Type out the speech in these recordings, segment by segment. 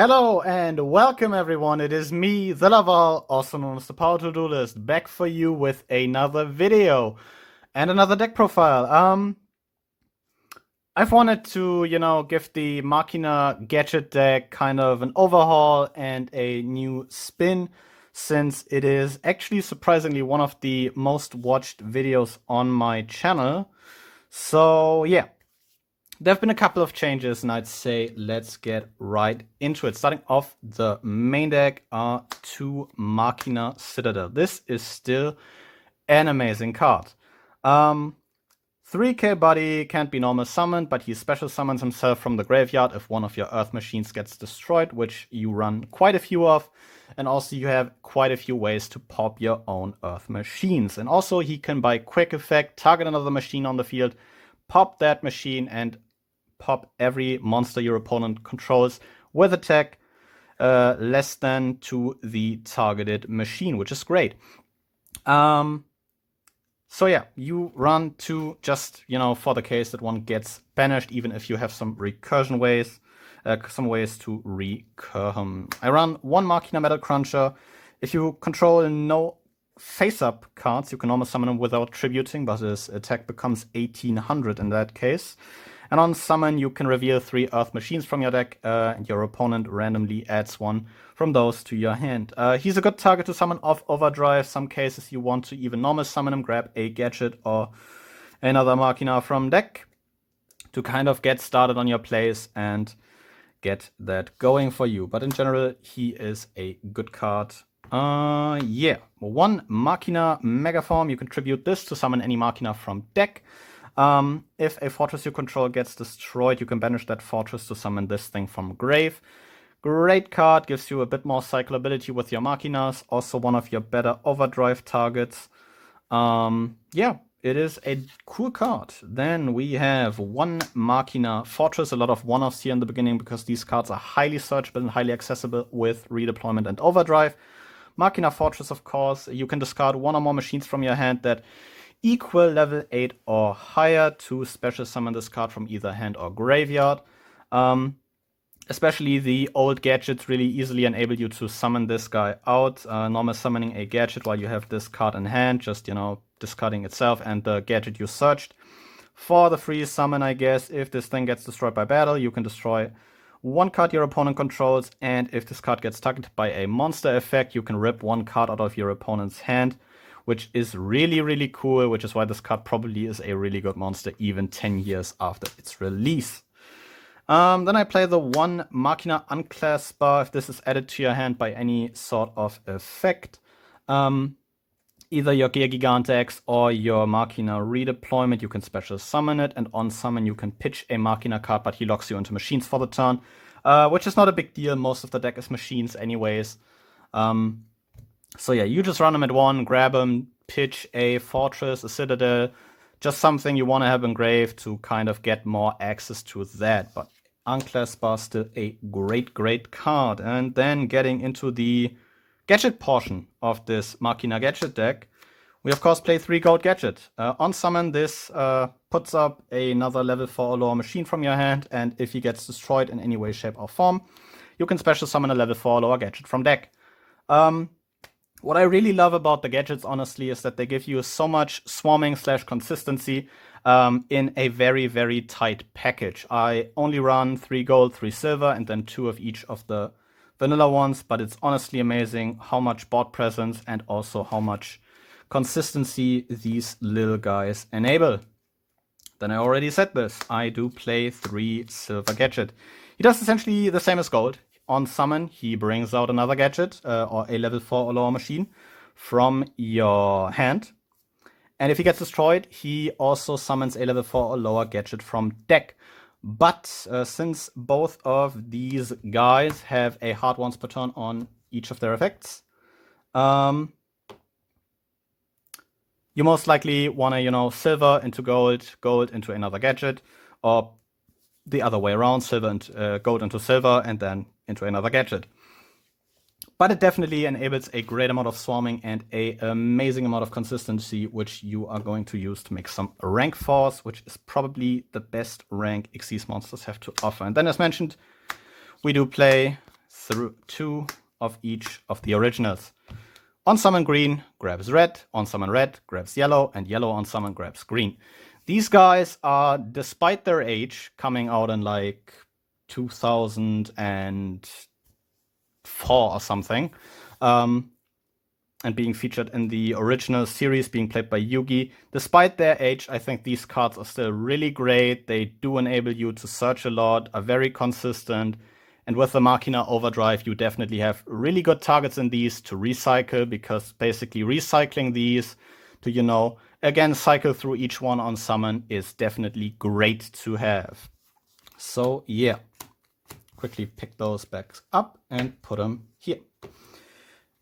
Hello and welcome everyone, it is me, TheLaval, also known as the Power To-Do List, back for you with another video and another deck profile. I've wanted to, give the Machina Gadget deck kind of an overhaul and a new spin, since it is actually surprisingly one of the most watched videos on my channel. So yeah, there have been a couple of changes, and I'd say let's get right into it. Starting off, the main deck are two Machina Citadel. This is still an amazing card. 3k body can't be normal summoned, but he special summons himself from the graveyard if one of your Earth machines gets destroyed, which you run quite a few of. And also you have quite a few ways to pop your own Earth machines. And also he can, by quick effect, target another machine on the field, pop that machine, and pop every monster your opponent controls with attack less than to the targeted machine, which is great. So yeah, you run two just, for the case that one gets banished, even if you have some recursion ways, some ways to recur him. I run one Machina Metal Cruncher. If you control no face-up cards, you can almost summon him without tributing, but his attack becomes 1800 in that case. And on summon, you can reveal 3 Earth machines from your deck, and your opponent randomly adds one from those to your hand. He's a good target to summon off Overdrive. Some cases you want to even normal summon him, grab a Gadget or another Machina from deck to kind of get started on your plays and get that going for you. But in general, he is a good card. Yeah, one Machina Megaform. You contribute this to summon any Machina from deck. If a fortress you control gets destroyed, you can banish that fortress to summon this thing from grave. Great card, gives you a bit more cyclability with your Machinas, also one of your better Overdrive targets. Yeah, it is a cool card. Then we have one Machina Fortress, a lot of one-offs here in the beginning because these cards are highly searchable and highly accessible with Redeployment and Overdrive. Machina Fortress, of course, you can discard one or more machines from your hand that equal level 8 or higher to special summon this card from either hand or graveyard. Especially the old gadgets really easily enable you to summon this guy out. Normal summoning a gadget while you have this card in hand, just, discarding itself and the gadget you searched. For the free summon, I guess, if this thing gets destroyed by battle, you can destroy one card your opponent controls, and if this card gets targeted by a monster effect, you can rip one card out of your opponent's hand, which is really, really cool, which is why this card probably is a really good monster even 10 years after its release. Then I play the one Machina Unclasper. If this is added to your hand by any sort of effect, either your Gear Gigantex or your Machina Redeployment, you can special summon it, and on summon you can pitch a Machina card, but he locks you into machines for the turn, which is not a big deal. Most of the deck is machines anyways. So yeah, you just run them at one, grab them, pitch a fortress, a citadel, just something you want to have engraved to kind of get more access to that. But Unclasper still a great, great card. And then getting into the Gadget portion of this Machina Gadget deck, we of course play 3 gold Gadget. On summon, this puts up another level 4 or lower machine from your hand, and if he gets destroyed in any way, shape, or form, you can special summon a level 4 or lower Gadget from deck. What I really love about the gadgets, honestly, is that they give you so much swarming / consistency in a very, very tight package. I only run 3 gold, 3 silver, and then 2 of each of the vanilla ones, but it's honestly amazing how much board presence and also how much consistency these little guys enable. Then I already said this, I do play 3 silver gadget. He does essentially the same as gold. On summon, he brings out another gadget or a level 4 or lower machine from your hand. And if he gets destroyed, he also summons a level 4 or lower gadget from deck. But since both of these guys have a hard once per turn on each of their effects, you most likely want to, silver into gold, gold into another gadget, or the other way around, silver and gold into silver, and then into another gadget. But it definitely enables a great amount of swarming and an amazing amount of consistency, which you are going to use to make some rank 4s, which is probably the best rank Xyz monsters have to offer. And then, as mentioned, we do play 2 of each of the originals. On summon green, grabs red. On summon red, grabs yellow. And yellow on summon grabs green. These guys are, despite their age, coming out in like 2004 or something. And being featured in the original series being played by Yugi. Despite their age, I think these cards are still really great. They do enable you to search a lot, are very consistent. And with the Machina Overdrive, you definitely have really good targets in these to recycle, because basically recycling these to, you know, again, cycle through each one on summon is definitely great to have. So yeah, quickly pick those back up and put them here.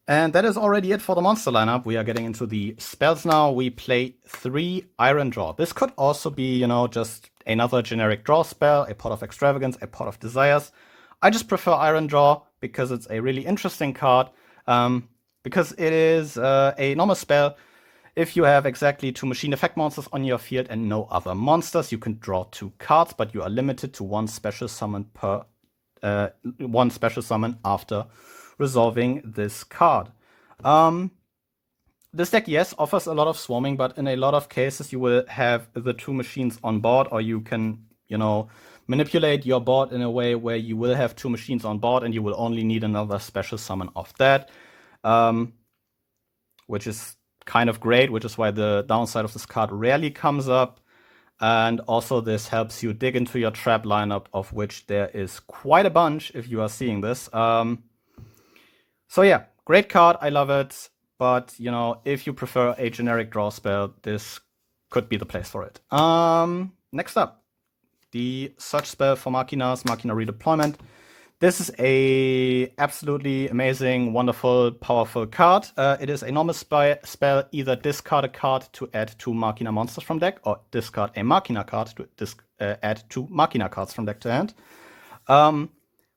And that is already it for the monster lineup. We are getting into the spells now. We play 3 Iron Draw. This could also be, you know, just another generic draw spell, a Pot of Extravagance, a Pot of Desires. I just prefer Iron Draw because it's a really interesting card, because it is a normal spell. If you have exactly 2 machine effect monsters on your field and no other monsters, you can draw 2 cards, but you are limited to 1 special summon per 1 special summon after resolving this card. This deck, yes, offers a lot of swarming, but in a lot of cases you will have the 2 machines on board, or you can, you know, manipulate your board in a way where you will have 2 machines on board and you will only need another special summon of that, which is kind of great, which is why the downside of this card rarely comes up. And also this helps you dig into your trap lineup, of which there is quite a bunch if you are seeing this. So yeah, great card, I love it. But, you know, if you prefer a generic draw spell, this could be the place for it. Next up, the search spell for Machinas, Machina Redeployment. This is a absolutely amazing, wonderful, powerful card. It is a normal spell, either discard a card to add 2 Machina monsters from deck, or discard a Machina card to add 2 Machina cards from deck to hand.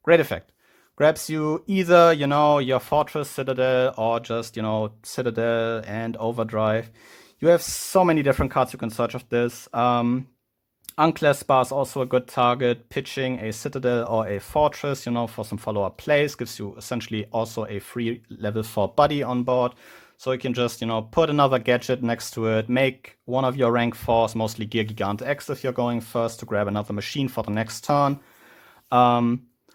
Great effect. Grabs you either, you know, your Fortress, Citadel, or just, you know, Citadel and Overdrive. You have so many different cards you can search of this. Unclass Bar is also a good target. Pitching a Citadel or a Fortress, you know, for some follow-up plays, gives you essentially also a free level 4 buddy on board. So you can just, you know, put another gadget next to it, make one of your rank 4s, mostly Gear Gigant X if you're going first, to grab another machine for the next turn.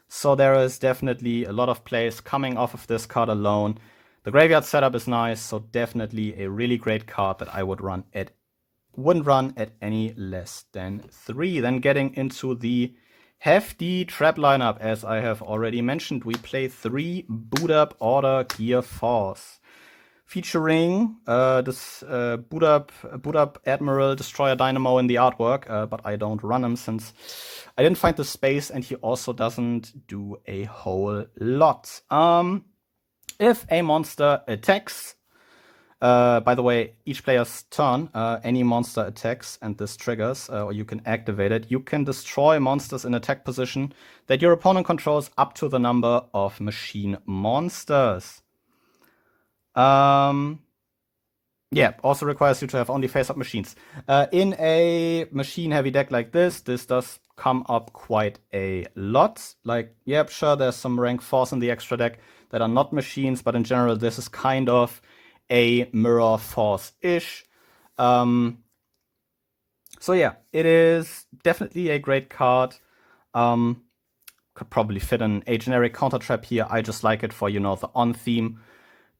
So there is definitely a lot of plays coming off of this card alone. The graveyard setup is nice, so definitely a really great card that I wouldn't run at any less than 3. Then getting into the hefty trap lineup, as I have already mentioned, we play 3 Boot Up Order Gear 4s. Featuring this boot up Admiral Destroyer Dynamo in the artwork, but I don't run him since I didn't find the space, and he also doesn't do a whole lot. If a monster attacks, by the way, each player's turn, any monster attacks and this triggers, or you can activate it, you can destroy monsters in attack position that your opponent controls up to the number of machine monsters. Yeah, also requires you to have only face-up machines. In a machine-heavy deck like this does come up quite a lot. Like, yeah, sure, there's some rank 4s in the extra deck that are not machines, but in general, this is kind of a mirror force-ish. So yeah, it is definitely a great card. Could probably fit in a generic counter trap here. I just like it for, you know, the on-theme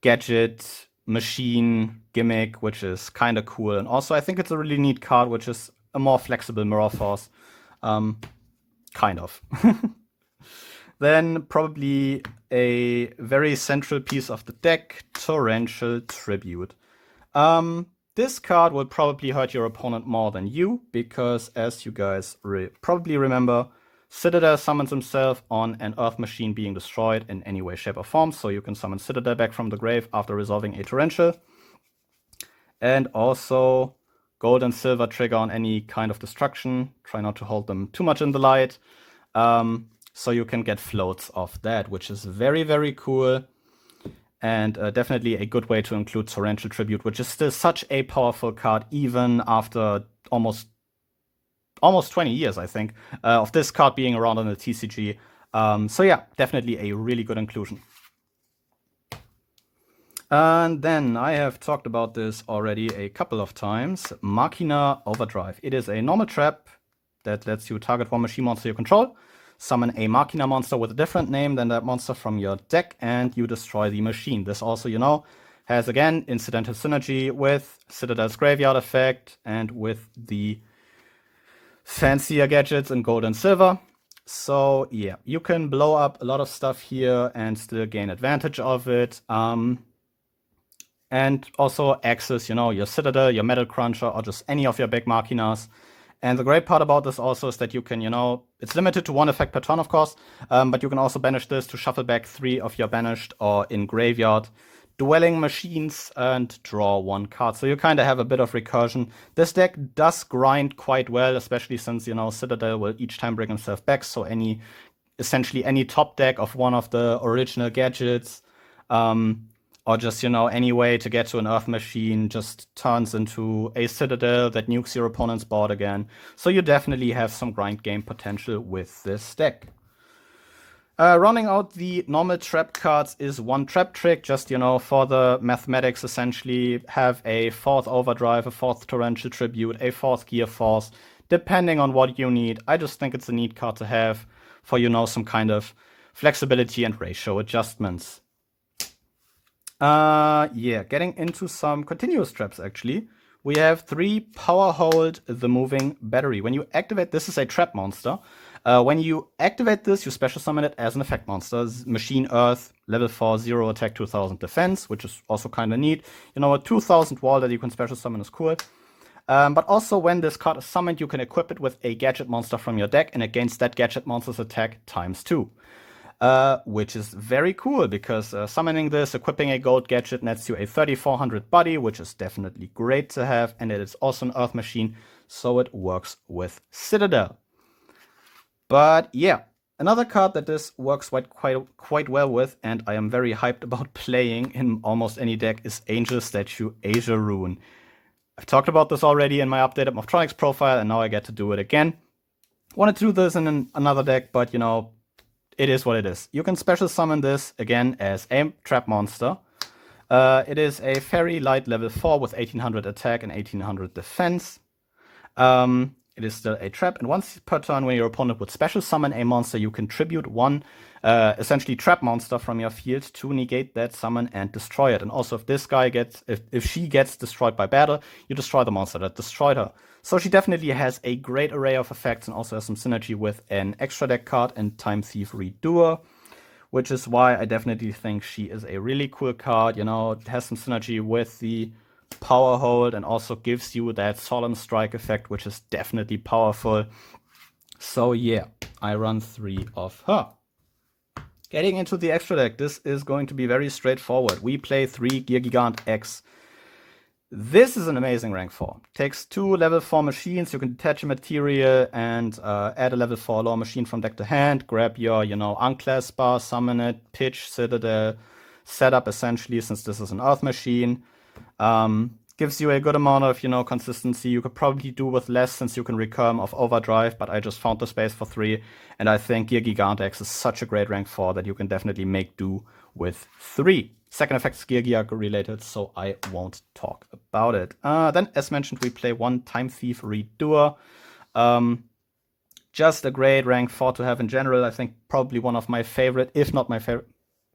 gadget machine gimmick, which is kind of cool. And also I think it's a really neat card, which is a more flexible mirror force. Kind of. Then probably a very central piece of the deck, Torrential Tribute. This card will probably hurt your opponent more than you, because as you guys probably remember, Citadel summons himself on an Earth machine being destroyed in any way, shape, or form, so you can summon Citadel back from the grave after resolving a Torrential. And also gold and silver trigger on any kind of destruction. Try not to hold them too much in the light. So you can get floats of that, which is very, very cool. And definitely a good way to include Torrential Tribute, which is still such a powerful card, even after almost 20 years, I think, of this card being around on the TCG. So yeah, definitely a really good inclusion. And then I have talked about this already a couple of times. Machina Overdrive. It is a normal trap that lets you target one machine monster you control, summon a Machina monster with a different name than that monster from your deck, and you destroy the machine. This also, has again incidental synergy with Citadel's Graveyard effect and with the fancier gadgets in gold and silver. So yeah, you can blow up a lot of stuff here and still gain advantage of it. And also access, your Citadel, your Metal Cruncher, or just any of your big Machinas. And the great part about this also is that you can, it's limited to one effect per turn, of course, but you can also banish this to shuffle back 3 of your banished or in graveyard dwelling machines and draw 1 card. So you kind of have a bit of recursion. This deck does grind quite well, especially since, Citadel will each time bring himself back. So essentially any top deck of one of the original gadgets, or just, any way to get to an Earth machine just turns into a Citadel that nukes your opponent's board again. So you definitely have some grind game potential with this deck. Rounding out the normal trap cards is one trap trick, just, for the mathematics, essentially have a 4th Overdrive, a 4th Torrential Tribute, a 4th Gear Force, depending on what you need. I just think it's a neat card to have for, some kind of flexibility and ratio adjustments. Getting into some continuous traps, actually. We have 3 Power Hold the Moving Battery. When you activate, this is a trap monster. When you activate this, you special summon it as an effect monster. Machine Earth, level 4, 0 attack, 2000 defense, which is also kind of neat. A 2000 wall that you can special summon is cool. But also when this card is summoned, you can equip it with a gadget monster from your deck, and against that gadget monster's attack ×2. Which is very cool, because summoning this, equipping a gold gadget nets you a 3400 body, which is definitely great to have, and it is also an Earth machine, so it works with Citadel. But yeah, another card that this works quite well with, and I am very hyped about playing in almost any deck, is Angel Statue Asia Rune. I've talked about this already in my updated Morphtronics profile, and now I get to do it again. Wanted to do this in another deck, but it is what it is. You can special summon this again as a trap monster. It is a fairy light level 4 with 1800 attack and 1800 defense. It is still a trap, and once per turn when your opponent would special summon a monster, you can tribute 1 essentially trap monster from your field to negate that summon and destroy it. And also if this guy if she gets destroyed by battle, you destroy the monster that destroyed her. So she definitely has a great array of effects and also has some synergy with an extra deck card and Time Thief Redoer, which is why I definitely think she is a really cool card. It has some synergy with the Power Hold and also gives you that Solemn Strike effect, which is definitely powerful. So yeah, I run 3 of her. Getting into the extra deck, this is going to be very straightforward. We play 3 Gear Gigant X. This is an amazing rank 4. Takes 2 level 4 machines. You can detach a material and add a level 4 lower machine from deck to hand. Grab your, Unclasp, summon it, pitch, Citadel, setup essentially, since this is an Earth machine. Gives you a good amount of, consistency. You could probably do with less since you can recurm of Overdrive, but I just found the space for 3. And I think Gear Gigant X is such a great rank 4 that you can definitely make do with 3. Second effect is Gear related, so I won't talk about it. Then, as mentioned, we play 1 Time Thief Redoer. Just a great rank 4 to have in general. I think probably one of my favorite, if not my favorite,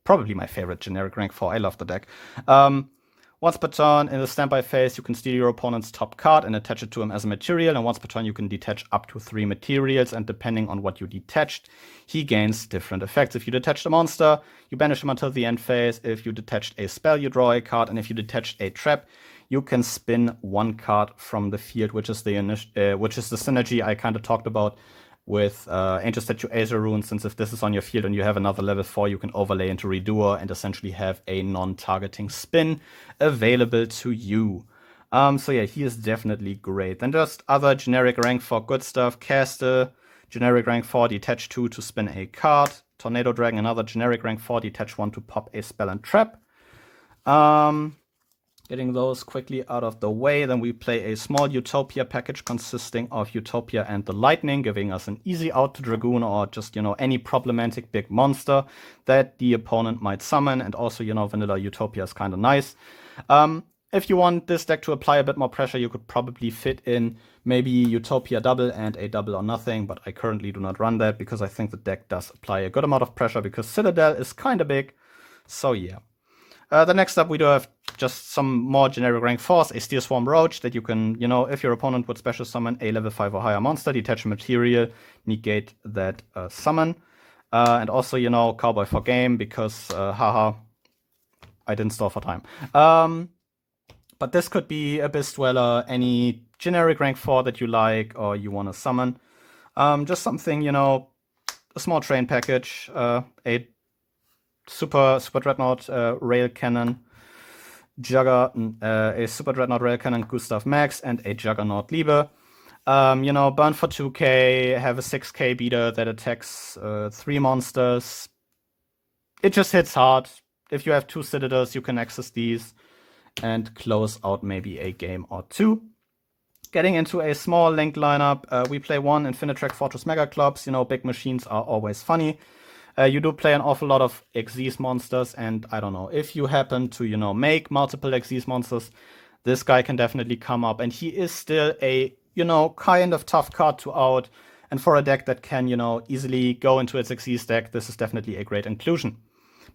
probably my favorite generic rank 4. I love the deck. Once per turn, in the standby phase, you can steal your opponent's top card and attach it to him as a material. And once per turn, you can detach up to 3 materials. And depending on what you detached, he gains different effects. If you detached a monster, you banish him until the end phase. If you detached a spell, you draw a card. And if you detached a trap, you can spin 1 card from the field, which is the synergy I kind of talked about with Angel Statue Asia Rune, since if this is on your field and you have another level 4, you can overlay into Redoer and essentially have a non-targeting spin available to you. So yeah, he is definitely great. Then just other generic rank 4 good stuff. Castle, generic rank 4, detach 2 to spin a card. Tornado Dragon, another generic rank 4, detach 1 to pop a spell and trap. Getting those quickly out of the way, then we play a small Utopia package consisting of Utopia and the Lightning, giving us an easy out to Dragoon or just, any problematic big monster that the opponent might summon. And also, vanilla Utopia is kind of nice. If you want this deck to apply a bit more pressure, you could probably fit in maybe Utopia double and a double or nothing, but I currently do not run that because I think the deck does apply a good amount of pressure because Citadel is kind of big. So yeah. The next up, we do have just some more generic rank 4s, a Steel Swarm Roach that you can, if your opponent would special summon a level 5 or higher monster, detach a material, negate that summon. And also, Cowboy for game because, haha, I didn't store for time. But this could be Abyss Dweller, any generic rank 4 that you like or you want to summon. Just something, a small train package, a Super Dreadnought Rail Cannon, a Super Dreadnought Rail Cannon Gustav Max, and a Juggernaut Liebe. Burn for 2k, have a 6k beater that attacks 3 monsters. It just hits hard. If you have 2 Citadels, you can access these and close out maybe a game or 2. Getting into a small link lineup, we play 1 Infinitrack Fortress Mega Clubs. Big machines are always funny. You do play an awful lot of Xyz monsters, and I don't know, if you happen to, make multiple Xyz monsters, this guy can definitely come up, and he is still a, kind of tough card to out, and for a deck that can, easily go into its Xyz deck, this is definitely a great inclusion,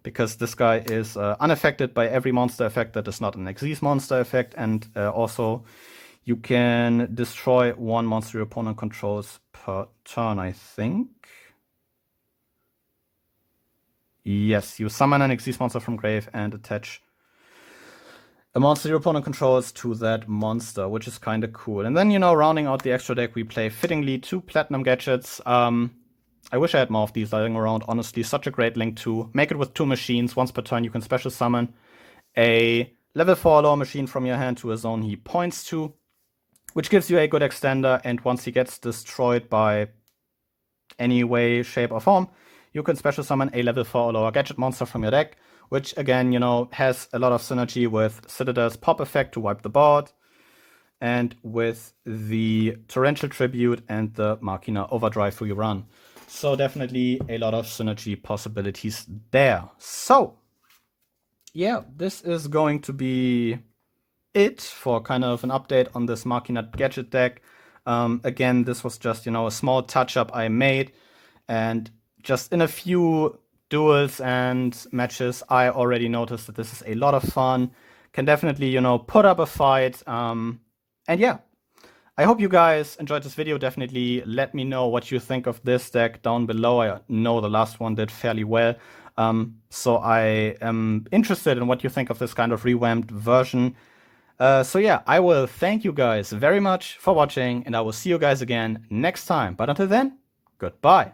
because this guy is unaffected by every monster effect that is not an Xyz monster effect, and also you can destroy 1 monster your opponent controls per turn, I think. Yes, you summon an Xyz monster from grave and attach a monster your opponent controls to that monster, which is kind of cool. And then, rounding out the extra deck, we play fittingly 2 Platinum Gadgets. I wish I had more of these lying around, honestly. Such a great link to make it with 2 machines. Once per turn, you can special summon a level 4 lower machine from your hand to a zone he points to, which gives you a good extender. And once he gets destroyed by any way, shape, or form, you can special summon a level 4 or lower gadget monster from your deck, which again, has a lot of synergy with Citadel's pop effect to wipe the board, and with the Torrential Tribute and the Machina Overdrive for your run. So definitely a lot of synergy possibilities there. So yeah, this is going to be it for kind of an update on this Machina Gadget deck. Again, this was just, a small touch-up I made, and just in a few duels and matches, I already noticed that this is a lot of fun. Can definitely, put up a fight. And yeah, I hope you guys enjoyed this video. Definitely let me know what you think of this deck down below. I know the last one did fairly well. So I am interested in what you think of this kind of revamped version. So yeah, I will thank you guys very much for watching, and I will see you guys again next time. But until then, goodbye.